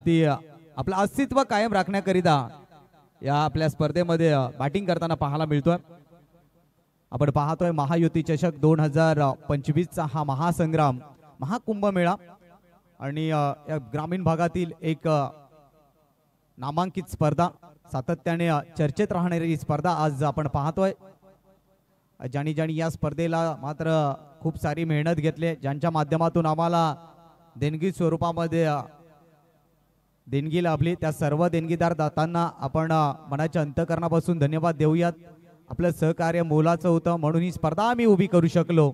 वरती आपलं अस्तित्व कायम राखण्याकरिता या आपल्या स्पर्धेमध्ये बॅटिंग करताना पाहायला मिळतोय। आपण पाहतोय महायुती चषक 2025 चा हा महासंग्राम महाकुंभमेळा आणि या ग्रामीण भागातील एक नामांकित स्पर्धा, सातत्याने चर्चेत राहणारी स्पर्धा आज आपण पाहतोय। ज्यांनी या स्पर्धेला मात्र खूप सारी मेहनत घेतली, ज्यांच्या माध्यमातून आम्हाला देणगी स्वरूपामध्ये देणगी लाभली, त्या सर्व देणगीदार दातांना आपण मनाच्या अंतःकरणापासून धन्यवाद देऊयात। आपलं सहकार्य मोलाचं होतं म्हणून ही स्पर्धा आम्ही उभी करू शकलो।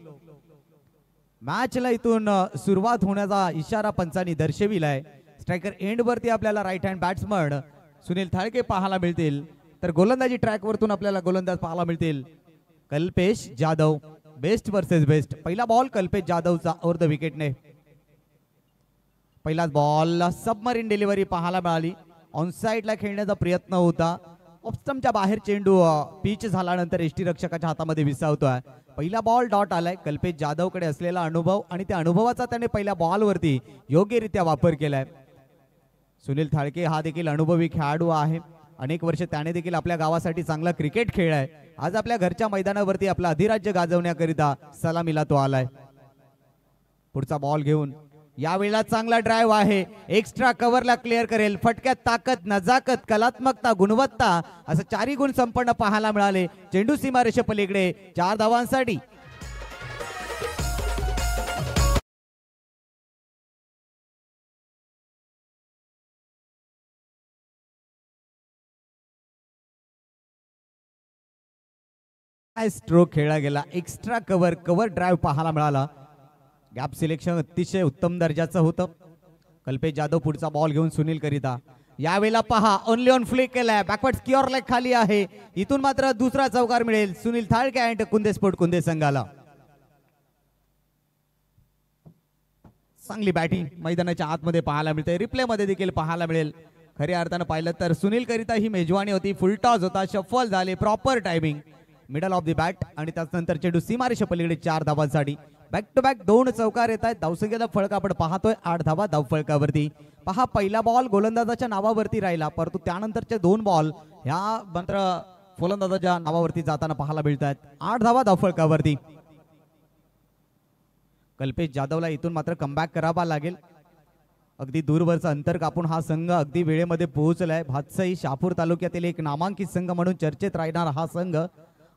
मॅचला इथून सुरुवात होण्याचा इशारा पंचांनी दर्शविलाय। स्ट्रायकर एंड वरती आपल्याला राईट हँड बॅट्समन सुनील थाळके पाहायला मिळतील, तर गोलंदाजी ट्रॅक वरतून आपल्याला गोलंदाज पाहायला मिळतील Kalpesh Jadhav. Best versus best, पहिला बॉल कल्पेश जाधवचा ओव्हर द विकेटने। पहिलाच बॉल सबमरीन डिलिव्हरी पाहायला मिळाली, ऑन साइडला खेळण्याचा प्रयत्न होता, ऑफस्टंपच्या बाहेर चेंडू पिच झाल्यानंतर यष्टीरक्षकाच्या हातामध्ये विसावतोय। पहिला बॉल डॉट आलाय। कल्पेश जाधवकडे असलेला अनुभव आणि त्या अनुभवाचा त्याने पहिल्या बॉलवरती योग्यरित्या वापर केलाय। सुनील थाळके हा देखील अनुभवी खेळाडू आहे, अनेक वर्ष त्याने देखील आपल्या गावासाठी चांगला क्रिकेट खेळलाय। आज आपल्या घरच्या मैदानावरती आपला अधिराज्य गाजवण्याकरिता सलामीला तो आलाय। पुढचा बॉल घेऊन यावेळेला चांगला ड्राइव्ह आहे, एक्स्ट्रा कव्हरला क्लिअर करेल, फटक्यात ताकद, नजाकत, कलात्मकता, गुणवत्ता असं चारही गुण संपन्न पाहायला मिळाले। चेंडू सीमारेषे पलीकडे 4 धावांसाठी। स्ट्रोक खेळला गेला, एक्स्ट्रा कव्हर ड्राइव्ह पाहायला मिळाला। गॅप सिलेक्शन अतिशय उत्तम दर्जाचं होतं। कल्पेश जाधव पुढचा बॉल घेऊन सुनील करिता, यावेळेला पहा ओनली ऑन फ्लिक केलाय, बॅकवर्ड स्क्युअर लेग खाली आहे, इथून मात्र दुसरा चौकार मिळेल सुनील थाळके अँड कुंदे स्पोर्ट कुंदे संघाला। चांगली बॅटिंग मैदानाच्या आतमध्ये पाहायला मिळते, रिप्ले मध्ये देखील पाहायला मिळेल। खऱ्या अर्थानं पाहिलं तर सुनील करिता ही मेजवानी होती, फुल टॉस होता, शफल झाले, proper timing, middle of the bat आणि त्यानंतर चेंडू सीमारेषे पलीकडे 4 धावांसाठी। बॅक टू बॅक 2 चौकार येत आहेत। धावसंख्येचा फळक आपण पाहतोय 8 धावा धावफळकावरती। पहा पहिला बॉल गोलंदाजाच्या नावावरती राहिला, परंतु त्यानंतरचे 2 बॉल ह्या मात्र फलंदाजाच्या नावावरती जाताना पाहायला मिळत आहेत। 8 धावा धावफळकावरती। कल्पेश जाधवला इथून मात्र कमबॅक करावा लागेल। अगदी दूरवरचं अंतर कापून हा संघ अगदी वेळेमध्ये पोहोचलाय। भातसाई शहापूर तालुक्यातील एक नामांकित संघ म्हणून चर्चेत राहणारा हा संघ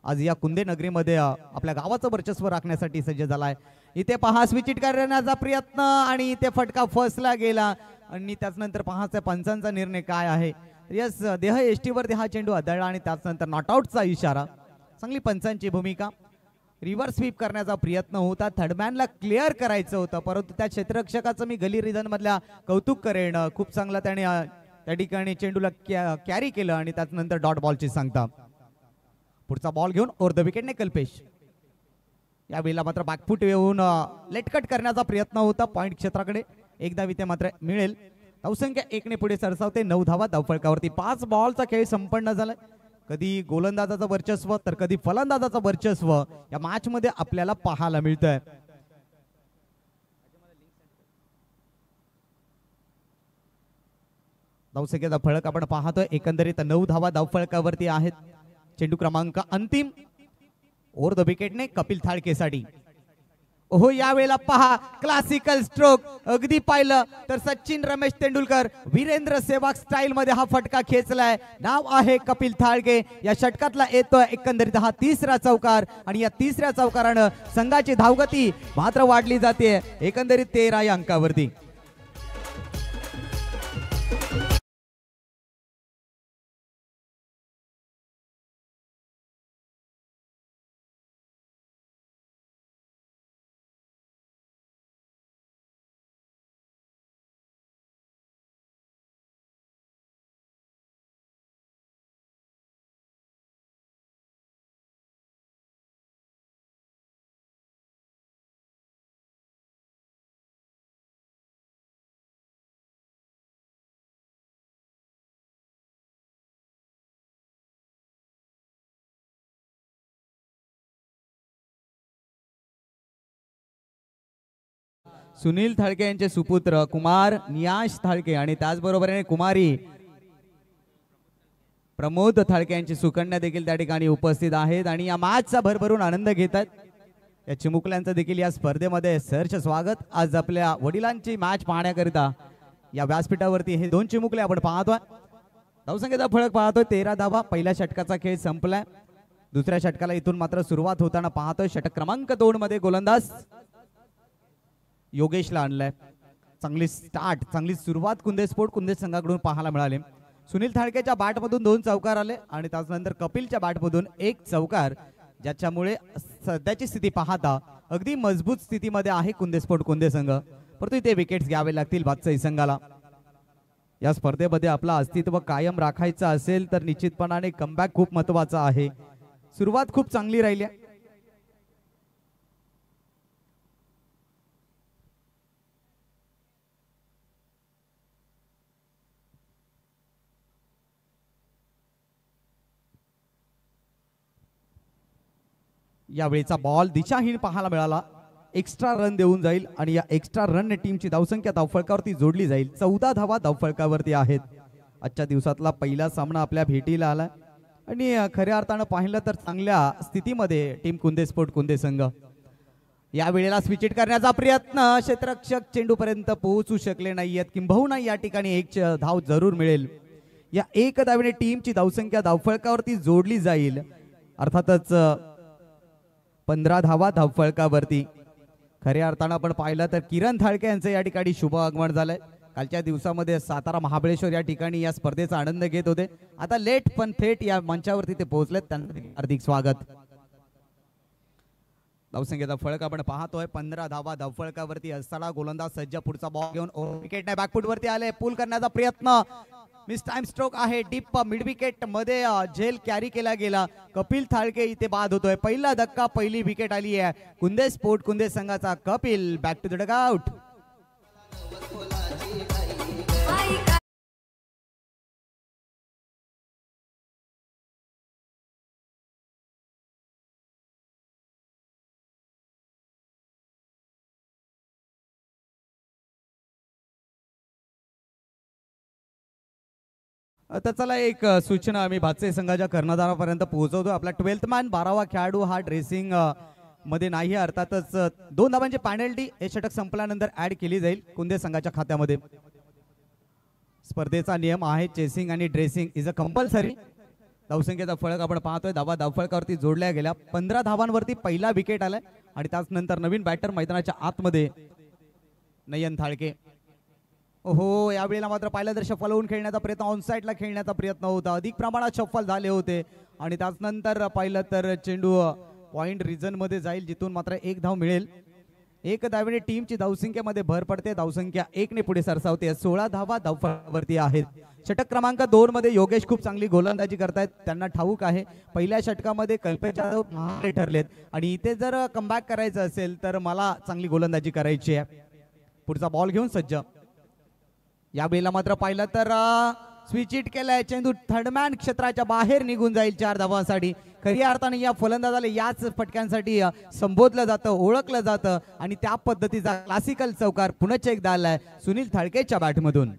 आज या कुंदे नगरीमध्ये आपल्या गावाचं वर्चस्व राखण्यासाठी सज्ज झालाय। इथे पहा स्विच हिट करण्याचा प्रयत्न आणि इथे फटका फसला गेला आणि त्यानंतर पहाचा पंचांचा निर्णय काय आहे। यस, देह एष्टीवरती हा चेंडू आदळला आणि त्यानंतर नॉट आउटचा इशारा। चांगली पंचांची भूमिका, रिव्हर्स स्वीप करण्याचा प्रयत्न होता, थर्डमॅनला क्लिअर करायचं होतं, परंतु त्या क्षेत्ररक्षकाचं मी गली रिजन मधल्या कौतुक करेन, खूप चांगला त्याने त्या ठिकाणी चेंडूला कॅरी केलं आणि त्यानंतर डॉट बॉलची सांगता। पुढचा बॉल घेऊन ओव्हर द विकेटने कल्पेश, यावेळेला मात्र बॅकफूट येऊन लेटकट करण्याचा प्रयत्न होता पॉइंट क्षेत्राकडे। एकदा इथे मात्र मिळेल। धावसंख्या 1 ने पुढे सरसावते, 9 धावा धावफळकावरती। 5 बॉलचा खेळ संपन्न झालाय। कधी गोलंदाजाचं वर्चस्व तर कधी फलंदाजाचं वर्चस्व या मॅच मध्ये आपल्याला पाहायला मिळतंय। धावसंख्येचा फळक आपण पाहतोय, एकंदरीत 9 धावा धावफळकावरती आहेत। चेंडू क्रमांक अंतिम ओव्हर द विकेटने कपिल थाळकेसाठी। ओहो, यावेळेला पहा क्लासिकल स्ट्रोक, अगदी पाहिलं तर सचिन रमेश तेंडुलकर वीरेंद्र सेहवाग स्टाईल मध्ये हा फटका खेचलाय। नाव आहे कपिल थाळके, या षटकातला येतोय एकंदरीत हा 3रा चौकार आणि या 3ऱ्या चौकारानं संघाची धावगती मात्र वाढली जाते एकंदरीत 13 या अंकावरती। सुनील थाळके यांचे सुपुत्र कुमार नियाश थाळके आणि त्याचबरोबरीने कुमारी प्रमोद थाळके यांची सुकन्या देखील त्या ठिकाणी उपस्थित आहेत आणि या मॅचचा भरभरून आनंद घेत आहेत. या चिमुकल्यांचं देखील या स्पर्धेमध्ये सहर्ष स्वागत. आज आपल्या वडिलांची मॅच पाहण्याकरिता या व्यासपीठावरती हे दोन चिमुकले आपण पाहतोय. धावसंख्येचा फरक पाहतोय 13 धावा. पहिल्या षटकाचा खेळ संपलाय. दुसऱ्या षटकाला इथून मात्र सुरुवात होताना पाहतोय. षटक क्रमांक 2 मध्ये गोलंदाज योगेशला आणलाय. चांगली स्टार्ट, चांगली सुरुवात कुंदे संघाकडून पाहायला मिळाली. सुनील थाळकेच्या बॅटमधून 2 चौकार आले आणि त्यानंतर कपिलच्या बॅटमधून 1 चौकार, ज्याच्यामुळे सध्याची स्थिती पाहता अगदी मजबूत स्थितीमध्ये आहे कुंदे संघ. परंतु इथे विकेट्स घ्यावे लागतील भातसाई संघाला. या स्पर्धेमध्ये आपला अस्तित्व कायम राखायचं असेल तर निश्चितपणाने कमबॅक खूप महत्वाचा आहे. सुरुवात खूप चांगली राहिली. यावेळीचा बॉल दिशाहीन पाहायला मिळाला. एक्स्ट्रा रन देऊन जाईल आणि या एक्स्ट्रा रन टीमची धावसंख्या धावफलकावरती जोडली जाईल. 14 धावा धावफलकावरती आहेत. आजच्या दिवसातला पहिला सामना आपल्या भेटीला आला आणि खऱ्या अर्थानं पाहिलं तर चांगल्या स्थितीमध्ये टीम कुंदे संघ. या वेळेला स्विच हिट करण्याचा प्रयत्न, क्षेत्ररक्षक चेंडूपर्यंत पोहोचू शकले नाहीयेत. किंबहुना या ठिकाणी 1 धाव जरूर मिळेल. या 1 धावेने टीमची धावसंख्या धावफलकावरती जोडली जाईल. अर्थातच 15 धावा धावफलकावरती. खऱ्या अर्थानं आपण पाहिलं तर किरण थाळके यांचं या ठिकाणी शुभ आगमन झालंय. कालच्या दिवसामध्ये सातारा महाबळेश्वर या ठिकाणी या स्पर्धेचा आनंद घेत होते. आता लेट पण थेट या मंचावरती ते पोहोचलेत. त्यांचं हार्दिक स्वागत. धावसंख्येचा फळक आपण पाहतोय. 15 धावा धावफलकावरती असताना गोलंदाज सज्ज. पुढचा बॉल घेऊन विकेट नाही, बॅकफुट वरती आले. पुल करण्याचा प्रयत्न, मिस टाइम स्ट्रोक आहे. डीप मिड विकेट मध्ये झेल कॅरी केला गेला. कपिल थाळके इथे बाद होतोय. पहिला धक्का, पहिली विकेट आली आहे कुंदे संघाचा. Kapil back to the dugout. तर चला एक सूचना आम्ही भातसे संघाच्या कर्णधारापर्यंत पोहोचवतो. आपला 12th मॅन 12वा खेळाडू हा ड्रेसिंग मध्ये नाही. अर्थातच 2 धावांची पेनल्टी हे षटक संपल्यानंतर ऍड केली जाईल कुंदे संघाच्या खात्यामध्ये. स्पर्धेचा नियम आहे चेसिंग आणि ड्रेसिंग इज अ कंपल्सरी. धावसंख्येचा फळक आपण पाहतोय. धावा धावफलकावरती जोडल्या गेल्या. 15 धावांवरती पहिला विकेट आलाय आणि त्यानंतर नवीन बॅटर मैदानाच्या आतमध्ये नयन थाळके. हो, यावेळेला मात्र पाहिलं तर शफल होऊन खेळण्याचा प्रयत्न, ऑन साईडला खेळण्याचा प्रयत्न होता. अधिक प्रमाणात शफल झाले होते आणि त्यानंतर पाहिलं तर चेंडू पॉइंट रिजन मध्ये जाईल, जिथून मात्र 1 धाव मिळेल. 1 धावेने टीमची धावसंख्येमध्ये भर पडते. धावसंख्या 1 ने पुढे सरसावते. 16 धावा धावफलकावरती आहेत. षटक क्रमांक 2 मध्ये योगेश खूप चांगली गोलंदाजी करतायत. त्यांना ठाऊक आहे पहिल्या षटकामध्ये कल्पेश जाधव महारे ठरलेत आणि इथे जर कमबॅक करायचं असेल तर मला चांगली गोलंदाजी करायची आहे. पुढचा बॉल घेऊन सज्ज. या वेळेला मात्र पाहिलं तर स्विच हिट केलाय. चेंडू थर्डमॅन क्षेत्राच्या बाहेर निघून जाईल 4 धावांसाठी. खऱ्या अर्थाने या फलंदाजाला याच फटक्यांसाठी संबोधलं जातं, ओळखलं जातं आणि त्या पद्धतीचा क्लासिकल चौकार पुन्हा एकदा आलाय सुनील थाळकेच्या बॅटमधून.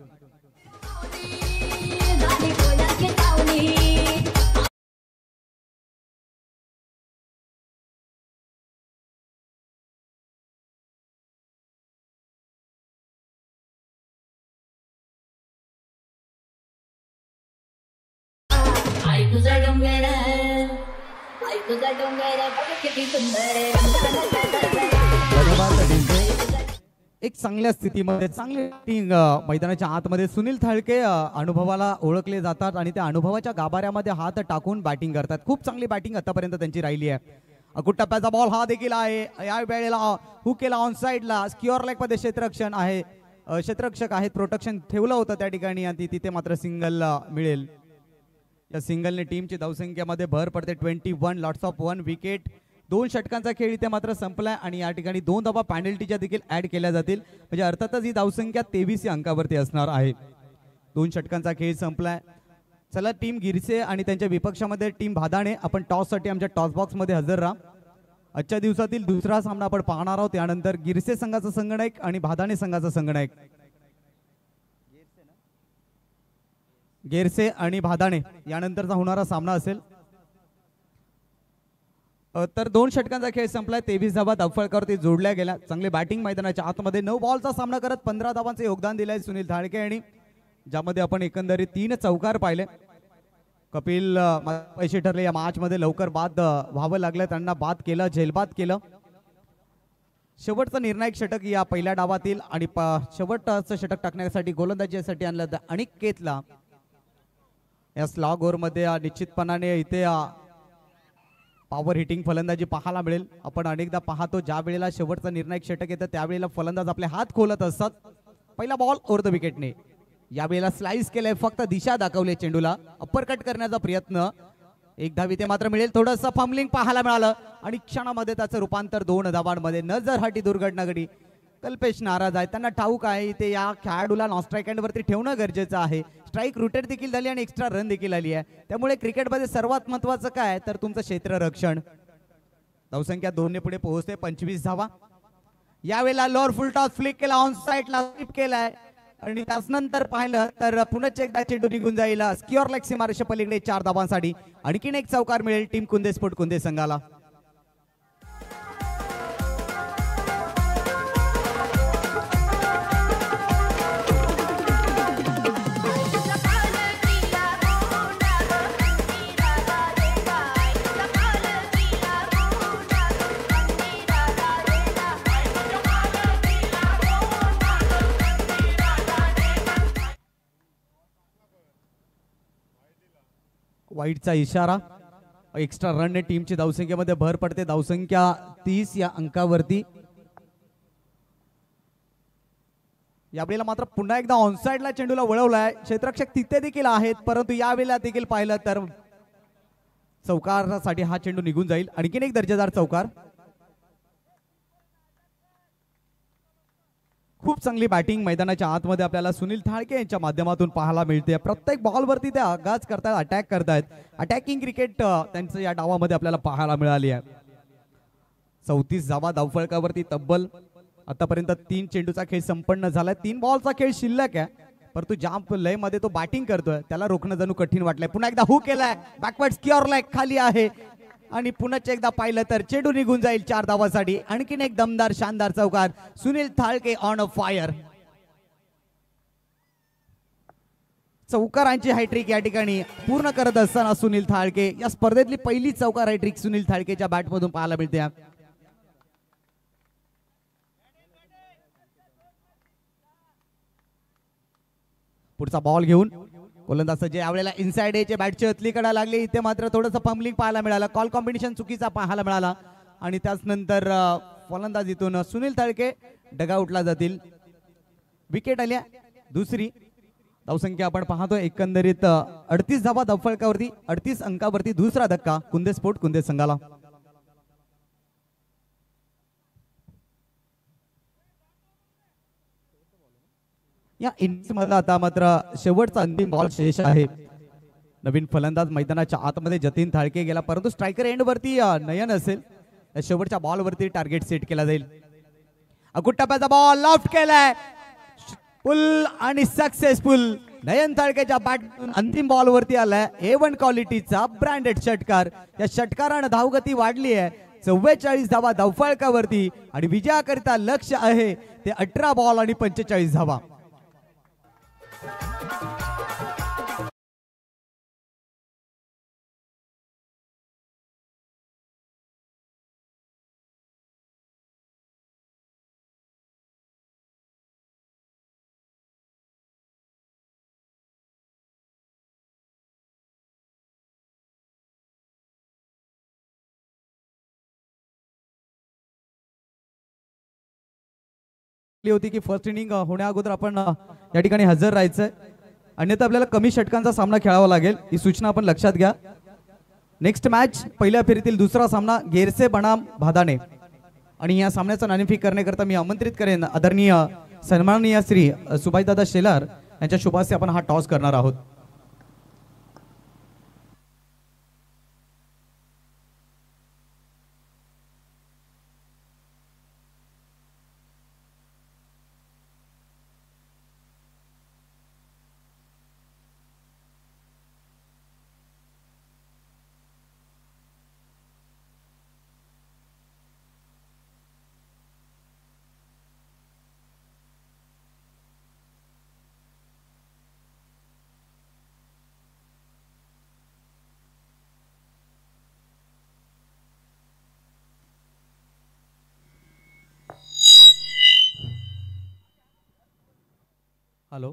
एक चांगल्या स्थितीमध्ये चांगली मैदानाच्या आतमध्ये सुनील थाळके अनुभवाला ओळखले जातात आणि त्या अनुभवाच्या गाभाऱ्यामध्ये हात टाकून बॅटिंग करतात. खूप चांगली बॅटिंग आतापर्यंत त्यांची राहिली आहे. अकुट टप्प्याचा बॉल हा देखील आहे. या वेळेला हुक केला ऑन साइडला. स्क्युअर लेग मध्ये क्षेत्ररक्षक आहेत. प्रोटेक्शन ठेवलं होतं त्या ठिकाणी आणि तिथे मात्र सिंगल मिळेल. या सिंगलने टीमची धावसंख्येमध्ये भर पडते. 21 लॉट्स ऑफ 1 विकेट. 2 षटकांचा खेळ इथे मात्र संपलाय आणि या ठिकाणी 2 धावा पेनल्टीच्या देखील ऍड केल्या जातील. म्हणजे अर्थातच ही धावसंख्या 23 अंकावरती असणार आहे. 2 षटकांचा खेळ संपलाय. चला टीम गिरसे आणि त्यांच्या विपक्षामध्ये टीम भादाणे, आपण टॉस साठी आमच्या टॉस बॉक्स मध्ये हजर राहा. आजच्या दिवसातील दुसरा सामना आपण पाहणार आहोत. त्यानंतर गिरसे संघाचा संघनायक आणि भादाणे संघाचा संघनायक. गिरसे आणि भादाणे यानंतरचा होणारा सामना असेल. तर 2 षटकांचा खेळ संपलाय. 23 धावा धावफलकावरती जोडल्या गेल्या. चांगली बॅटिंग मैदानाच्या आतमध्ये 9 बॉलचा सामना करत 15 धावांचे योगदान दिलंय सुनील थाळके यांनी, ज्यामध्ये आपण एकंदरीत 3 चौकार पाहिले. कपिल पैसे ठरले या मॅच मध्ये लवकर बाद व्हावं लागलं, त्यांना बाद केलं, झेलबाद केलं. शेवटचं निर्णायक षटक या पहिल्या डावातील आणि शेवटचं षटक टाकण्यासाठी गोलंदाजीसाठी आणलं अनिकेतला. या स्लॉग ओव्हर मध्ये निश्चितपणाने इथे पॉवर हिटिंग फलंदाजी पाहायला मिळेल. आपण अनेकदा पाहतो ज्या वेळेला शेवटचं निर्णायक षटक येतं त्यावेळेला फलंदाज आपले हात खोलत असतात. पहिला बॉल ओव्हर द विकेटने, यावेळेला स्लाइस केलंय, फक्त दिशा दाखवली चेंडूला, अप्पर कट करण्याचा प्रयत्न. 1 धाव इथे मात्र मिळेल. थोडंसं फंबलिंग पाहायला मिळालं आणि क्षणामध्ये त्याचं रूपांतर 2 धावांमध्ये. नजरहाटी दुर्घटना घडली. कल्पेश नाराज आहे, त्यांना ठाऊक आहे इथे या खेळाडूला नॉन स्ट्राईक हँड वरती ठेवणं गरजेचं आहे. स्ट्राईक रोटेट देखील झाली आणि एक्स्ट्रा रन देखील आली आहे. त्यामुळे क्रिकेटमध्ये सर्वात महत्वाचं काय तर तुमचं क्षेत्ररक्षण. धावसंख्या 2 ने पुढे पोहोचते. 25 धावा. यावेळेला लोअर फुल टॉस फ्लिक केला, ऑन साईडला स्वीप केलाय आणि त्यानंतर पाहिलं तर पुन्हा एकदा चेंडू निघून जाईल स्क्युअर लेग सीमारेषे पलीकडे 4 धावांसाठी. आणखीन एक चौकार मिळेल टीम कुंदे स्पोर्ट कुंदे संघाला. वाईटचा इशारा. एक्स्ट्रा रन ने टीमची धावसंख्येमध्ये भर पडते. धावसंख्या 30 या अंकावरती. यावेळेला मात्र पुन्हा एकदा ऑनसाइडला चेंडूला वळवलाय. क्षेत्ररक्षक तिथे देखील आहेत, परंतु यावेळेला देखील पाहिलं तर चौकारासाठी हा चेंडू निघून जाईल. आणखीन एक दर्जेदार चौकार. खूप चांगली बॅटिंग मैदानाच्या आतमध्ये आपल्याला सुनील थाळके यांच्या माध्यमातून पाहायला मिळते. प्रत्येक बॉलवरती ते आगाज करतायत, अटॅक करतायत. अटॅकिंग क्रिकेट त्यांचं या डावामध्ये आपल्याला पाहायला मिळाली आहे. 34 धावा धावफलकावरती तब्बल. आतापर्यंत 3 चेंडूचा खेळ संपन्न झालाय. 3 बॉलचा खेळ शिल्लक आहे, परंतु ज्या लय मध्ये तो बॅटिंग करतोय त्याला रोखणं जणू कठीण वाटलंय. पुन्हा एकदा हुक केलाय, बॅकवर्ड स्क्युअर लेग खाली आहे आणि पुन्हा एकदा पाहिलं तर चेंडू निघून जाईल 4 धावांसाठी. आणखीन एक दमदार शानदार चौकार. Sunil Thalke on a fire. चौकारांची हायट्रिक या ठिकाणी पूर्ण करत असताना सुनील थाळके, या स्पर्धेतली पहिली चौकार हायट्रिक सुनील थाळकेच्या बॅट मधून पाहायला मिळते. पुढचा बॉल घेऊन गोलंदाज जे यावेळेला इनसाइड एचे बॅटची अतली कडा लागली. इथे मात्र थोडंसं पंबलिंग पाहायला मिळालं. कॉल कॉम्बिनेशन चुकीचा पाहायला मिळाला आणि त्यानंतर फलंदाज इथून सुनील थाळके डगआउटला जातील. विकेट आल्या दुसरी. धावसंख्या आपण पाहतोय एकंदरीत 38 धावा धावफलकावरती, 38 अंकावरती दुसरा धक्का कुंदे स्पोर्ट कुंदे संघाला. या इनिंग्स मध्ये आता मात्र शेवटचा अंतिम बॉल शेष आहे. नवीन फलंदाज मैदानाच्या आतमध्ये जतीन थाळके गेला, परंतु स्ट्रायकर एंड वरती नयन असेल. शेवटच्या बॉल वरती टार्गेट सेट केला जाईल. अकुट्टाप्याचा बॉल लॉफ्ट केलाय, फुल आणि सक्सेसफुल. नयन थाळकेच्या बॅट अंतिम बॉल वरती आलाय A1 क्वालिटीचा ब्रँडेड षटकार. या षटकारानं धावगती वाढली आहे. 44 धावा धावफलकावरती आणि विजयाकरिता लक्ष आहे ते 18 बॉल आणि 45 धावा. होती की फर्स्ट इनिंग होण्या अगोदर आपण या ठिकाणी हजर राहायचंय, अन्यथा आपल्याला कमी षटकांचा सामना खेळावा लागेल. ही सूचना आपण लक्षात घ्या. नेक्स्ट मॅच पहिल्या फेरीतील दुसरा सामना गेरसे बनाम भादाणे आणि या सामन्याचं नाणेफेक करण्याकरता मी आमंत्रित करेन आदरणीय सन्माननीय श्री सुभाषदादा शेलार यांच्या शुभास्ते आपण हा टॉस करणार आहोत. हॅलो.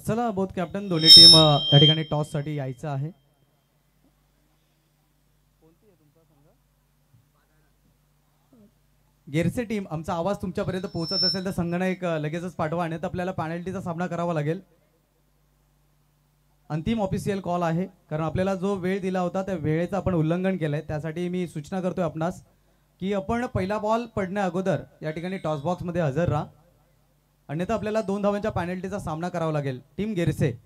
चला बोथ कॅप्टन दोन्ही टीम या ठिकाणी टॉस साठी यायचं आहे. गेरसे टीम, आमचा आवाज तुमच्यापर्यंत पोहोचत असेल तर संगणक लगेचच पाठवा, आणि आपल्याला पॅनल्टीचा सामना करावा लागेल. अंतिम ऑफिशियल कॉल आहे, कारण आपल्याला जो वेळ दिला होता त्या वेळेचं आपण उल्लंघन केलंय. त्यासाठी मी सूचना करतोय आपणास की आपण पहिला बॉल पडण्या अगोदर या ठिकाणी टॉस बॉक्समध्ये हजर राहा, अन्यथा आपल्याला 2 धावांच्या पॅनल्टीचा सामना करावा लागेल. टीम गेरसे.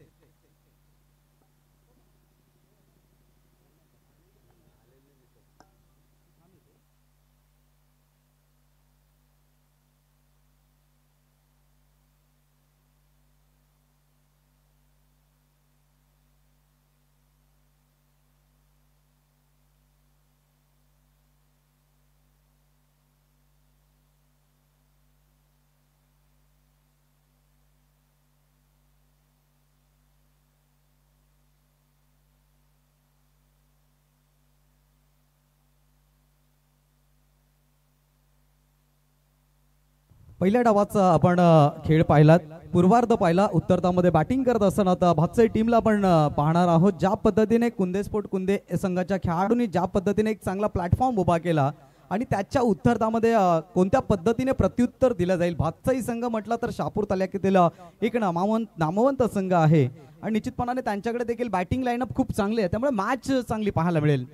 पहिल्या डावाचा आपण खेळ पाहिलात, पूर्वार्ध पाहिला. उत्तरार्धामध्ये बॅटिंग करत असताना आता भातसाई टीमला आपण पाहणार आहोत. ज्या पद्धतीने कुंदे स्पोर्ट कुंदे संघाच्या खेळाडूंनी ज्या पद्धतीने एक चांगला प्लॅटफॉर्म उभा केला आणि त्याच्या उत्तरार्धामध्ये कोणत्या पद्धतीने प्रत्युत्तर दिलं जाईल. भातसाई संघ म्हटलं तर शहापूर तालुक्यातील एक नामवंत संघ आहे आणि निश्चितपणाने त्यांच्याकडे देखील बॅटिंग लाईनअप खूप चांगली आहे, त्यामुळे मॅच चांगली पाहायला मिळेल.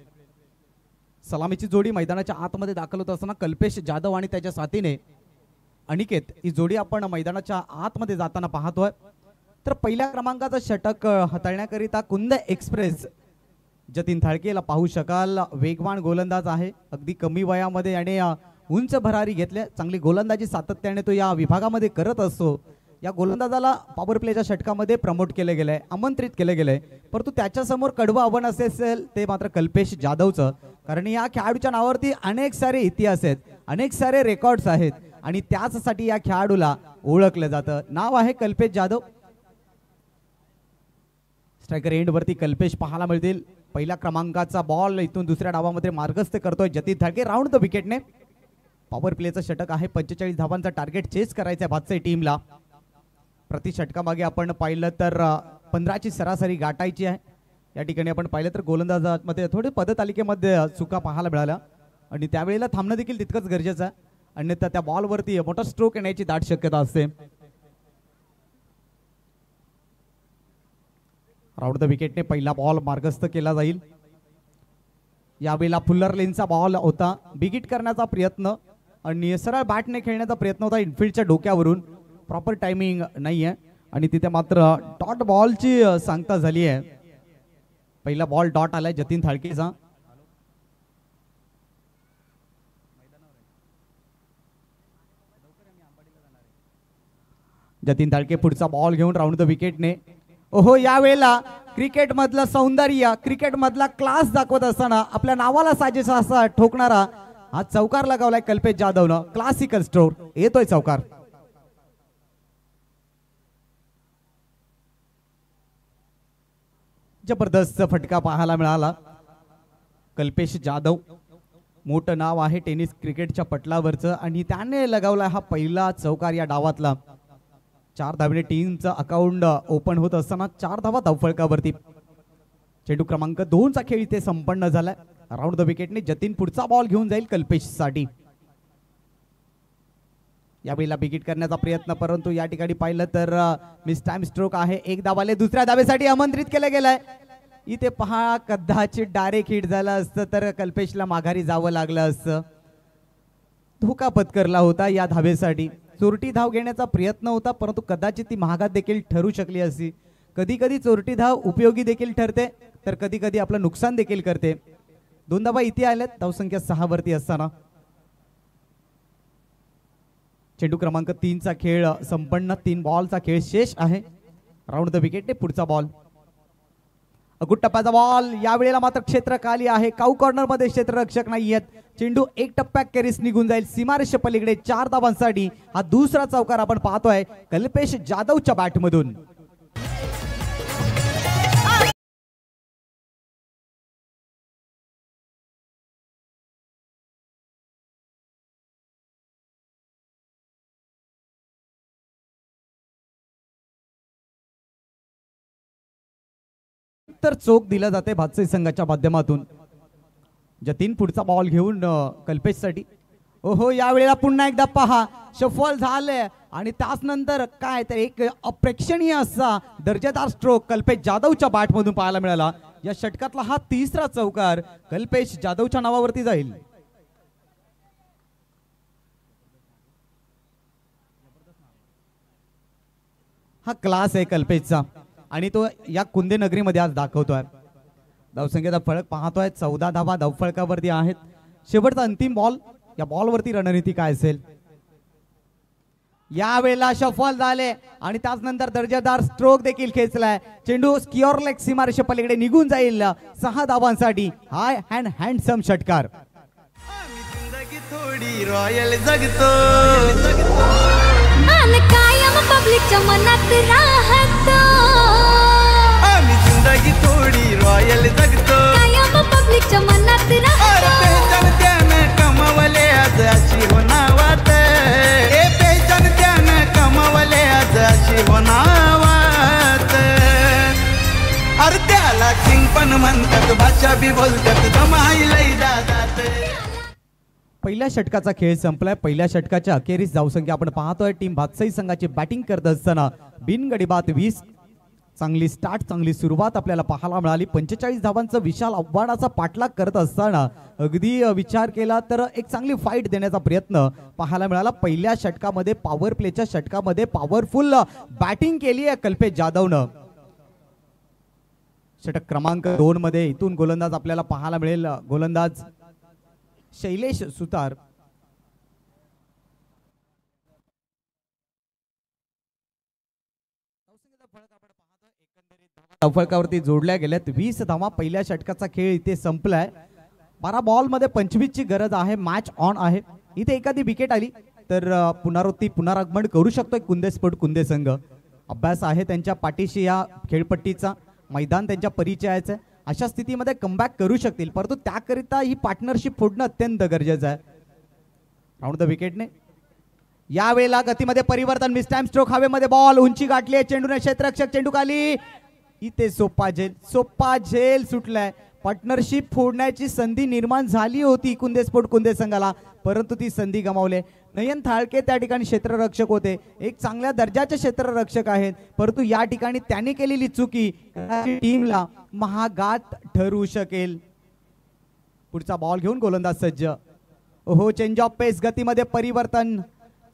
सलामीची जोडी मैदानाच्या आतमध्ये दाखल होत असताना कल्पेश जाधव आणि त्याच्या साथीने अनिकेत ही जोडी आपण मैदानाच्या आतमध्ये जाताना पाहतोय. तर पहिल्या क्रमांकाचं षटक हाताळण्याकरिता कुंद एक्सप्रेस जतीन थाळकेला पाहू शकाल. वेगवान गोलंदाज आहे, अगदी कमी वयामध्ये आणि उंच भरारी घेतल्या. चांगली गोलंदाजी सातत्याने तो या विभागामध्ये करत असतो. या गोलंदाजाला पॉवर प्लेच्या षटकामध्ये प्रमोट केले गेले, आमंत्रित केले गेले, परंतु त्याच्यासमोर कडवं आव्हान असेल ते मात्र कल्पेश जाधवचं, कारण या खेळाडूच्या नावावरती अनेक सारे इतिहास आहेत, अनेक सारे रेकॉर्ड्स आहेत आणि त्याचसाठी या खेळाडूला ओळखलं जातं. नाव आहे कल्पेश जाधव. स्ट्रायकर एंड वरती कल्पेश पाहायला मिळतील. पहिल्या क्रमांकाचा बॉल इथून दुसऱ्या डावामध्ये मार्गस्थ करतोय जतीन थाळके. राऊंड द विकेटने पॉवर प्लेचं षटक आहे. 45 धावांचा टार्गेट चेस करायचा आहे भातसाई टीमला. प्रति षटकामागे आपण पाहिलं तर 15ची सरासरी गाठायची आहे. या ठिकाणी आपण पाहिलं तर गोलंदाजामध्ये थोडे पदतालिकेमध्ये चुका पाहायला मिळाल्या आणि त्यावेळेला थांबणं देखील तितकंच गरजेचं आहे, अन्यथा त्या बॉलवरती मोठा स्ट्रोक येण्याची दाट शक्यता असते. राऊंड द विकेटने पहिला बॉल मार्गस्थ केला जाईल. यावेळेला फुल्लर लेनचा बॉल होता, बिगिट करण्याचा प्रयत्न आणि सरळ बॅटने खेळण्याचा प्रयत्न होता इनफिल्डच्या डोक्यावरून. प्रॉपर टायमिंग नाहीये आणि तिथे मात्र डॉट बॉलची सांगता झाली आहे. पहिला बॉल डॉट आलाय जतीन थाळकेचा. जतीन थाळके पुढचा बॉल घेऊन राऊंड द विकेटने. ओहो, यावेळेला क्रिकेट मधलं सौंदर्य, क्रिकेट मधला क्लास दाखवत असताना आपल्या नावाला साजेसा असा ठोकणारा हा चौकार लगावलाय कल्पेश जाधवनं. क्लासिकल स्ट्रोक येतोय चौकार. जबरदस्त फटका पाहायला मिळाला. कल्पेश जाधव मोठं नाव आहे टेनिस क्रिकेटच्या पटलावरचं आणि त्याने लगावला हा पहिला चौकार या डावातला. 4 धावेने टीमचं अकाउंट ओपन होत असताना 4 धावा धावफलकावरती. चेंडू क्रमांक 2चा खेळ इथे संपन्न झालाय. राऊंड द विकेटने जतीन पुढचा बॉल घेऊन जाईल कल्पेश साठी. यावेळेला बिगिट करण्याचा प्रयत्न, परंतु या ठिकाणी पाहिलं तर मिस टाइम स्ट्रोक आहे. एक धावाले दुसऱ्या धावेसाठी आमंत्रित केलं गेलंय. इथे पहा, कदाचित डायरेक्ट हिट झालं असतं तर कल्पेशला माघारी जावं लागलं असतं. धोका पत्करला होता या धावेसाठी. चोरटी धाव घेण्याचा प्रयत्न होता, परंतु कदाचित ती महागात देखील ठरू शकली असती. कधी कधी चोरटी धाव उपयोगी देखील ठरते, तर कधी कधी आपलं नुकसान देखील करते. 2 धावा इथे आल्यात धावसंख्या 6 वरती असताना. चेंडू क्रमांक 3चा खेळ संपन्न. 3 बॉलचा खेळ शेष आहे. राऊंड द विकेटने पुढचा बॉल. अगुट टप्प्याचा बॉल. यावेळेला मात्र क्षेत्र खाली आहे. काऊ कॉर्नर मध्ये क्षेत्ररक्षक नाहीयेत. चेंडू एक टप्प्यात कॅरीस निघून जाईल सीमारेषे पलीकडे. 4 धावांसाठी हा दुसरा चौकार आपण पाहतोय कल्पेश जाधवच्या बॅटमधून. उत्तर चोख दिलं जाते भातसई संघाच्या माध्यमातून. जतीन पुढचा बॉल घेऊन कल्पेशसाठी. ओहो, यावेळेला पुन्हा एकदा पहा सफल झाले आणि त्यानंतर काय तर एक अप्रेक्षणीय असा दर्जेदार स्ट्रोक कल्पेश जाधवच्या बॅटमधून पाहायला मिळाला. या षटकातला हा तिसरा चौकार कल्पेश जाधवच्या नावावरती जाईल. हा क्लास आहे कल्पेशचा आणि तो या कुंदे नगरीमध्ये आज दाखवतोय. धावसंख्येचा फळक पाहतोय 14 धावा धावफळकावरती आहेत. शेवटचा अंतिम बॉल, या बॉलवरती रणनीती काय असेल. यावेळेला सफल झाले आणि त्यानंतर दर्जेदार स्ट्रोक देखील खेचलाय. चेंडू स्क्युअर लेग सीमारेषे पलीकडे निघून जाईल 6 धावांसाठी. हाय हँड हँडसम षटकार. थोडी रॉयल जगतो कायम पब्लिकच्या मनात राहतो. आम्ही जिंदगी थोडी रॉयल जगतो कायम पब्लिकच्या मनात राहतो. पेचन त्यानं कमावले आज अशी होणावात. ए पेचन त्यानं कमावले आज अशी होणावात. अरे त्याला चिंपण म्हणतात, भाषा बी बोलतात, जमाईलही जातात. पहिल्या षटकाचा खेळ संपलाय. पहिल्या षटकाच्या अखेरीस धावसंख्या आपण पाहतोय. टीम भातसई संघाची बॅटिंग करत असताना बिनगडी बाद 20. चांगली स्टार्ट, चांगली सुरुवात आपल्याला पाहायला मिळाली. 45 धावांचा विशाल आव्हानाचा पाठलाग करत असताना अगदी विचार केला तर एक चांगली फाईट देण्याचा प्रयत्न पाहायला मिळाला. पहिल्या षटकामध्ये पॉवर प्लेच्या षटकामध्ये पॉवरफुल बॅटिंग केली आहे कल्पेश जाधवनं. षटक क्रमांक 2 मध्ये इथून गोलंदाज आपल्याला पाहायला मिळेल. गोलंदाज शैलेश सुतार. धावफळकावरती जोडल्या गेल्यात. 20 धावा. पहिल्या षटकाचा खेळ इथे संपलाय. 12 बॉल मध्ये 25 ची गरज आहे. मॅच ऑन आहे. इथे एखादी विकेट आली तर पुनरागमन करू शकतोय कुंदे स्पोर्ट कुंदे संघ. अभ्यास आहे त्यांच्या पाठीशी या खेळपट्टीचा. मैदान त्यांच्या परिचयाचं आहे. अशा स्थितीमध्ये कमबॅक करू शकतील, परंतु त्याकरिता ही पार्टनरशिप फोडणं अत्यंत गरजेचं आहे. राऊंड द विकेटने यावेळेला गतीमध्ये परिवर्तन. Miss time stroke. हवेमध्ये बॉल उंची गाठली आहे. चेंडूने क्षेत्ररक्षक चेंडू खाली. इथे सोपा झेल सुटलाय. पार्टनरशिप फोडण्याची संधी निर्माण झाली होती कुंदे स्पोर्ट कुंदे संघाला, परंतु ती संधी गमावले. नयन थाळके त्या ठिकाणी क्षेत्ररक्षक होते. एक चांगल्या दर्जाचे क्षेत्ररक्षक आहेत, परंतु या ठिकाणी त्यांनी केलेली चुकी टीमला महागात ठरू शकेल. पुढचा बॉल घेऊन गोलंदाज सज्ज. ओहो, चेंज ऑफ पेस. गतीमध्ये परिवर्तन.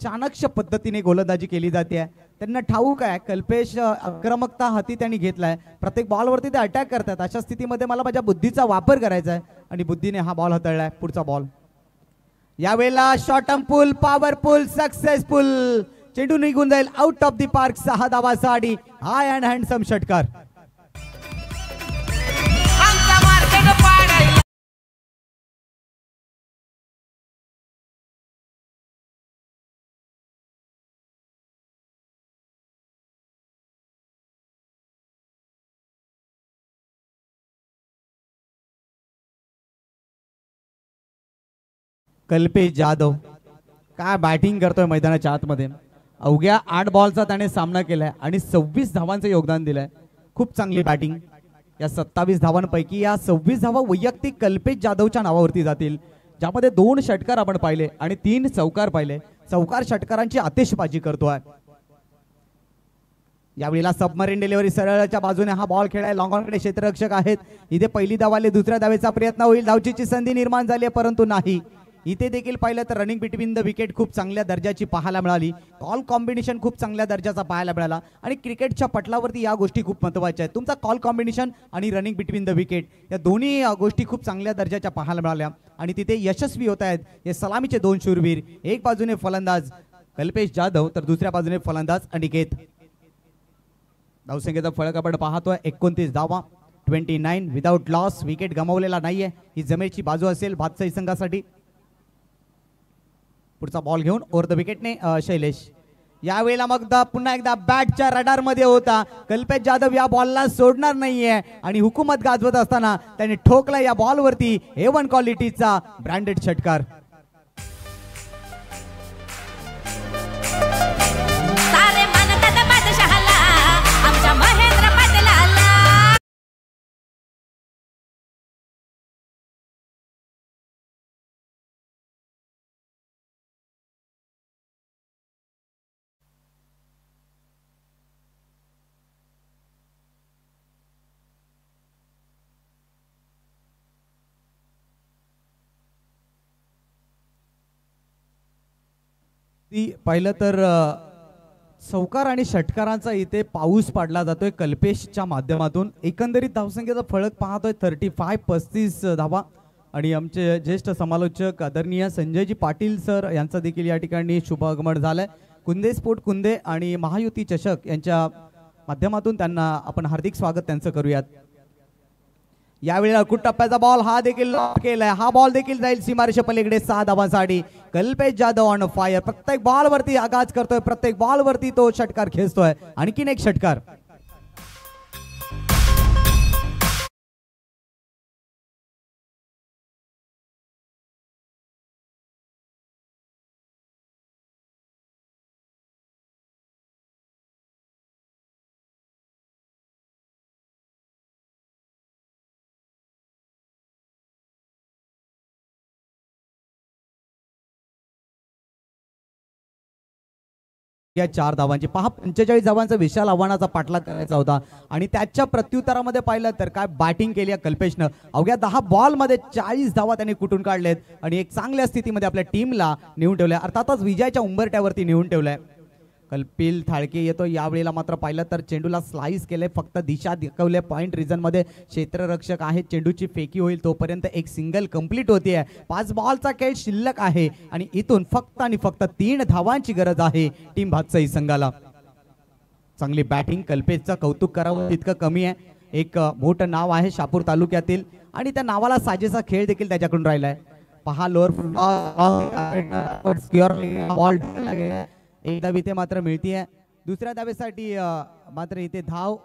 चाणक्य पद्धतीने गोलंदाजी केली जाते. त्यांना ठाऊक आहे कल्पेश आक्रमकता हाती त्यांनी घेतलाय. प्रत्येक बॉलवरती ते अटॅक करतात. अशा स्थितीमध्ये मला माझ्या बुद्धीचा वापर करायचा आहे आणि बुद्धीने हा बॉल हाताळलाय. पुढचा बॉल यावेळेला शॉर्ट पुल, पॉवरफुल, सक्सेसफुल. चेंडू निघून जाईल आउट ऑफ द पार्क. 6 धावासाठी. हाय अँड हँडसम षटकार. कल्पेश जाधव काय बॅटिंग करतोय मैदानाच्या आतमध्ये. अवघ्या 8 बॉलचा त्याने सामना केलाय आणि 26 धावांचं योगदान दिलंय. खूप चांगली बॅटिंग. या 27 धावांपैकी या 26 धावा वैयक्तिक कल्पेश जाधवच्या नावावरती जातील, ज्यामध्ये 2 षटकार आपण पाहिले आणि 3 चौकार पाहिले. चौकार षटकारांची आतिषबाजी करतोय. यावेळेला सबमरीन डिलिव्हरी सरळच्या बाजूने हा बॉल खेळाय. लॉंग ऑनकडे क्षेत्ररक्षक आहेत. इथे पहिली धावाले दुसऱ्या धावेचा प्रयत्न होईल. धावचीची संधी निर्माण झाली आहे, परंतु नाही. इथे देखील पाहिलं तर रनिंग बिटवीन द विकेट खूप चांगल्या दर्जाची पाहायला मिळाली. कॉल कॉम्बिनेशन खूप चांगल्या दर्जाचा पाहायला मिळाला आणि क्रिकेटच्या पटलावरती या गोष्टी खूप महत्त्वाच्या आहेत. तुमचा कॉल कॉम्बिनेशन आणि रनिंग बिटवीन द विकेट या दोन्ही गोष्टी खूप चांगल्या दर्जाच्या पाहायला मिळाल्या आणि तिथे यशस्वी होत आहेत हे सलामीचे 2 शूरवीर. एक बाजूने फलंदाज कल्पेश जाधव तर दुसऱ्या बाजूने फलंदाज अनिकेत. धावसंख्येचा फळक आपण पाहतोय 29 धावा, 29 विदाउट लॉस. विकेट गमावलेला नाहीये. ही जमेची बाजू असेल भातसई संघासाठी. पुढचा बॉल घेऊन ओव्हर द विकेटने शैलेश. यावेळेला मग पुन्हा एकदा बॅटच्या रडार मध्ये होता. कल्पेश जाधव या बॉलला सोडणार नाहीये आणि हुकूमत गाजवत असताना त्याने ठोकला या बॉलवरती A1 क्वालिटीचा ब्रँडेड षटकार. ती पाहिलं तर चौकार आणि षटकारांचा इथे पाऊस पाडला जातोय कल्पेशच्या माध्यमातून. एकंदरीत धावसंख्येचा फळक पाहतोय 35 धावा. आणि आमचे ज्येष्ठ समालोचक आदरणीय संजयजी पाटील सर यांचा देखील या ठिकाणी शुभ आगमन झालंय. कुंदे स्पोर्ट कुंदे आणि महायुती चषक यांच्या माध्यमातून त्यांना आपण हार्दिक स्वागत त्यांचं करूयात. यावेळी अकुट टप्प्याचा बॉल हा देखील केलाय. हा बॉल देखील जाईल सीमारेषे पलीकडे 6 धावांसाठी. Kalpesh Jadhav on fire. प्रत्येक बॉल वरती आगाज करतोय, प्रत्येक बॉल वरती तो षटकार खेचतोय. आणखीन एक षटकार. या 4 धावांची पहा 45 धावांचा विशाल आव्हानाचा पाठलाग करायचा होता आणि त्याच्या प्रत्युत्तरामध्ये पाहिलं तर काय बॅटिंग केली आहे कल्पेशनं. अवघ्या 10 बॉलमध्ये 40 धावा त्यांनी कुठून काढलेत आणि एक चांगल्या स्थितीमध्ये आपल्या टीमला नेऊन ठेवलंय, अर्थातच विजयाच्या उंबरट्यावरती नेऊन ठेवलंय. कल्पिल थाळके येतो. यावेळेला मात्र पाहिलं तर चेंडूला स्लाइस केले, फक्त दिशा दाखवले. पॉइंट रिझन मध्ये क्षेत्ररक्षक आहे. चेंडूची फेकी होईल तोपर्यंत एक सिंगल कंप्लीट होतीये. 5 बॉलचा खेळ शिल्लक आहे आणि इथून फक्त आणि फक्त 3 धावांची गरज आहे टीम भातसई संघाला. चांगली बॅटिंग कल्पेशचं कौतुक करावं तितकं कमी आहे. एक मोठं नाव आहे शहापूर तालुक्यातील आणि त्या नावाला साजेसा खेळ देखील त्याच्याकडून राहिलाय. पहा लोअर बॉल एक धाव इथे मात्र मिळतीये. दुसऱ्या धावेसाठी मात्र इथे धाव